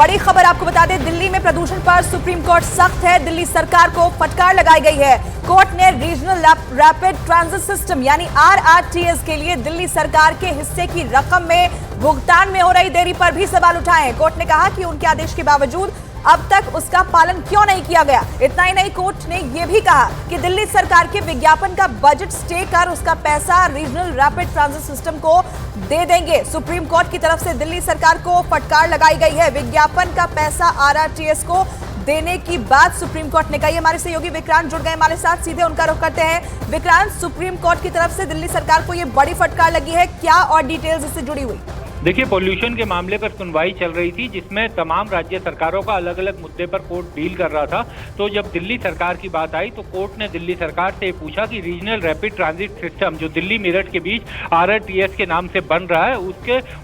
बड़ी खबर आपको बता दें, दिल्ली में प्रदूषण पर सुप्रीम कोर्ट सख्त है। दिल्ली सरकार को फटकार लगाई गई है। कोर्ट ने रीजनल रैपिड ट्रांजिट सिस्टम यानी RRTS के लिए दिल्ली सरकार के हिस्से की रकम में भुगतान में हो रही देरी पर भी सवाल उठाए हैं। कोर्ट ने कहा कि उनके आदेश के बावजूद अब तक उसका पालन क्यों नहीं किया गया। इतना ही नहीं, कोर्ट ने यह भी कहा कि दिल्ली सरकार के विज्ञापन का बजट स्टे कर उसका पैसा रीजनल रैपिड ट्रांजिट सिस्टम को दे देंगे। सुप्रीम कोर्ट की तरफ से दिल्ली सरकार को फटकार लगाई गई है। विज्ञापन का पैसा RRTS को देने की बात सुप्रीम कोर्ट ने कही। हमारे सहयोगी विक्रांत जुड़ गए हमारे साथ, सीधे उनका रुख करते हैं। विक्रांत, सुप्रीम कोर्ट की तरफ से दिल्ली सरकार को यह बड़ी फटकार लगी है, क्या और डिटेल्स इससे जुड़ी हुई? देखिए, पॉल्यूशन के मामले पर सुनवाई चल रही थी जिसमें तमाम राज्य सरकारों का अलग अलग मुद्दे पर कोर्ट डील कर रहा था। तो जब दिल्ली सरकार की बात आई तो कोर्ट ने दिल्ली सरकार से पूछा कि रीजनल रैपिड ट्रांजिट सिस्टम जो दिल्ली मेरठ के बीच RRTS के नाम से बन रहा है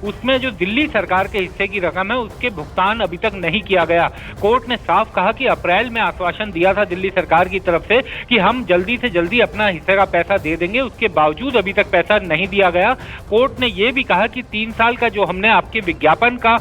उसमें जो दिल्ली सरकार के हिस्से की रकम है उसके भुगतान अभी तक नहीं किया गया। कोर्ट ने साफ कहा कि अप्रैल में आश्वासन दिया था दिल्ली सरकार की तरफ से कि हम जल्दी से जल्दी अपना हिस्से का पैसा दे देंगे, उसके बावजूद अभी तक पैसा नहीं दिया गया। कोर्ट ने यह भी कहा कि 3 साल जो हमने आपके विज्ञापन का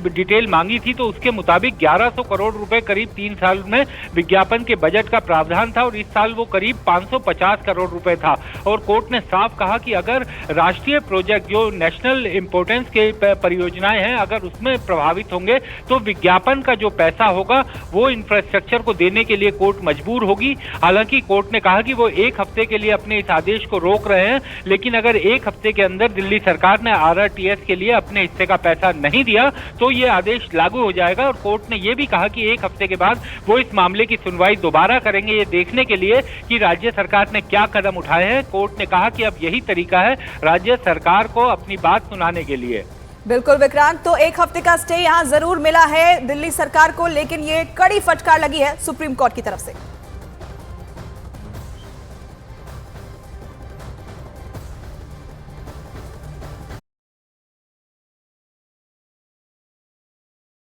डिटेल मांगी थी तो उसके मुताबिक 1100 करोड़ रुपए करीब 3 साल में विज्ञापन के बजट का प्रावधान था और इस साल वो करीब 550 करोड़ रुपए था। और कोर्ट ने साफ कहा कि अगर राष्ट्रीय प्रोजेक्ट जो नेशनल इंपोर्टेंस के परियोजनाएं हैं अगर उसमें प्रभावित होंगे तो विज्ञापन का जो पैसा होगा वो इंफ्रास्ट्रक्चर को देने के लिए कोर्ट मजबूर होगी। हालांकि कोर्ट ने कहा कि वो 1 हफ्ते के लिए अपने इस आदेश को रोक रहे हैं, लेकिन अगर 1 हफ्ते के अंदर दिल्ली सरकार ने RRTS के लिए अपने हिस्से का पैसा नहीं दिया तो ये आदेश लागू हो जाएगा। और कोर्ट ने यह भी कहा कि 1 हफ्ते के बाद वो इस मामले की सुनवाई दोबारा करेंगे, ये देखने के लिए कि राज्य सरकार ने क्या कदम उठाए हैं। कोर्ट ने कहा कि अब यही तरीका है राज्य सरकार को अपनी बात सुनाने के लिए। बिल्कुल विक्रांत, तो 1 हफ्ते का स्टे यहां जरूर मिला है दिल्ली सरकार को, लेकिन ये कड़ी फटकार लगी है सुप्रीम कोर्ट की तरफ से।